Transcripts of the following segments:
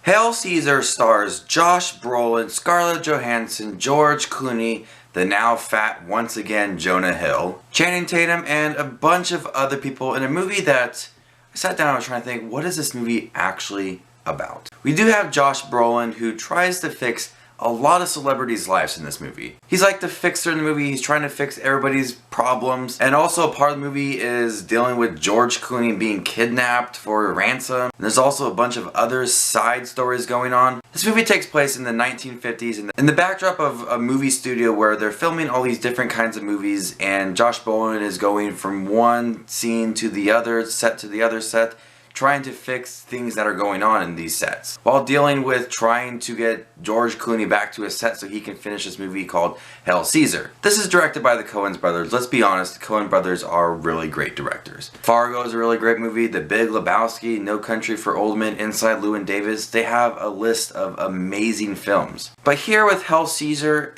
Hail Caesar stars Josh Brolin, Scarlett Johansson, George Clooney, the now fat once again Jonah Hill, Channing Tatum, and a bunch of other people in a movie that I sat down and was trying to think, what is this movie actually about? We do have Josh Brolin, who tries to fix a lot of celebrities' lives in this movie. He's like the fixer in the movie. He's trying to fix everybody's problems. And also a part of the movie is dealing with George Clooney being kidnapped for ransom. And there's also a bunch of other side stories going on. This movie takes place in the 1950s in the backdrop of a movie studio where they're filming all these different kinds of movies, and Josh Brolin is going from one scene to the other set to the other set, trying to fix things that are going on in these sets, while dealing with trying to get George Clooney back to a set so he can finish this movie called Hail Caesar. This is directed by the Coen brothers. Let's be honest, the Coen brothers are really great directors. Fargo is a really great movie, The Big Lebowski, No Country for Old Men, Inside Llewyn Davis. They have a list of amazing films. But here with Hail Caesar,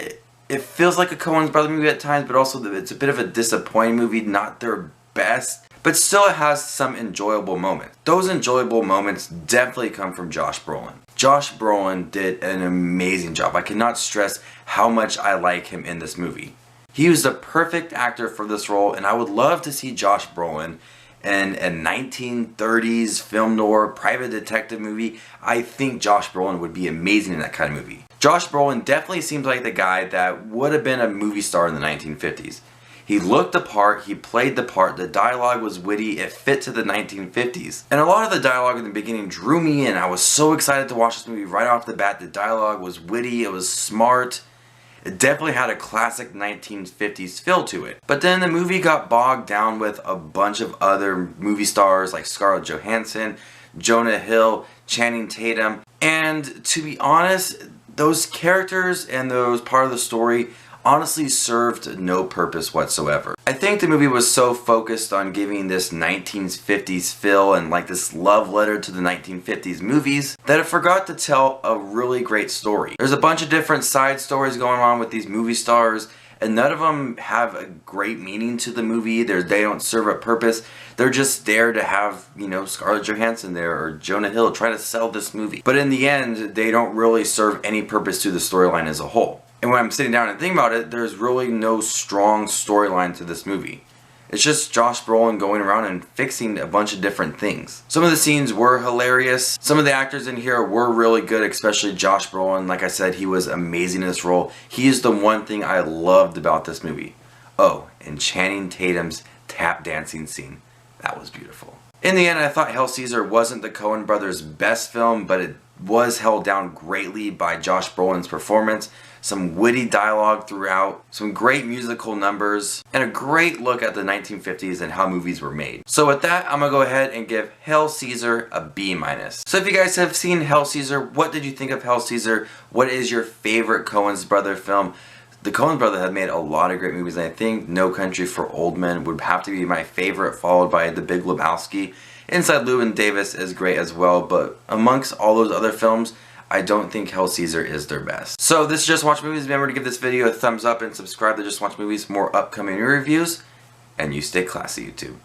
it feels like a Coen brother movie at times, but also it's a bit of a disappointing movie, not their best. But still, it has some enjoyable moments. Those enjoyable moments definitely come from Josh Brolin. Josh Brolin did an amazing job. I cannot stress how much I like him in this movie. He was the perfect actor for this role, and I would love to see Josh Brolin in a 1930s film noir private detective movie. I think Josh Brolin would be amazing in that kind of movie. Josh Brolin definitely seems like the guy that would have been a movie star in the 1950s. He looked the part, he played the part, the dialogue was witty, it fit to the 1950s. And a lot of the dialogue in the beginning drew me in. I was so excited to watch this movie right off the bat. The dialogue was witty, it was smart. It definitely had a classic 1950s feel to it. But then the movie got bogged down with a bunch of other movie stars like Scarlett Johansson, Jonah Hill, Channing Tatum. And to be honest, those characters and those part of the story honestly served no purpose whatsoever. I think the movie was so focused on giving this 1950s feel and like this love letter to the 1950s movies that it forgot to tell a really great story. There's a bunch of different side stories going on with these movie stars, and none of them have a great meaning to the movie. They don't serve a purpose. They're just there to have, you know, Scarlett Johansson there or Jonah Hill try to sell this movie. But in the end, they don't really serve any purpose to the storyline as a whole. And when I'm sitting down and thinking about it, there's really no strong storyline to this movie. It's just Josh Brolin going around and fixing a bunch of different things. Some of the scenes were hilarious. Some of the actors in here were really good, especially Josh Brolin. Like I said, he was amazing in this role. He is the one thing I loved about this movie. Oh, and Channing Tatum's tap dancing scene. That was beautiful. In the end, I thought Hail Caesar wasn't the Coen brothers' best film, but it was held down greatly by Josh Brolin's performance. Some witty dialogue throughout, some great musical numbers, and a great look at the 1950s and how movies were made. So with that, I'm gonna go ahead and give Hail Caesar a B-. So if you guys have seen Hail Caesar, what did you think of Hail Caesar? What is your favorite Coen's brother film? The Coen brothers have made a lot of great movies, and I think No Country for Old Men would have to be my favorite, followed by The Big Lebowski. Inside Llewyn Davis is great as well, but amongst all those other films, I don't think Hail Caesar is their best. So this is Just Watch Movies. Remember to give this video a thumbs up and subscribe to Just Watch Movies for more upcoming reviews. And you stay classy, YouTube.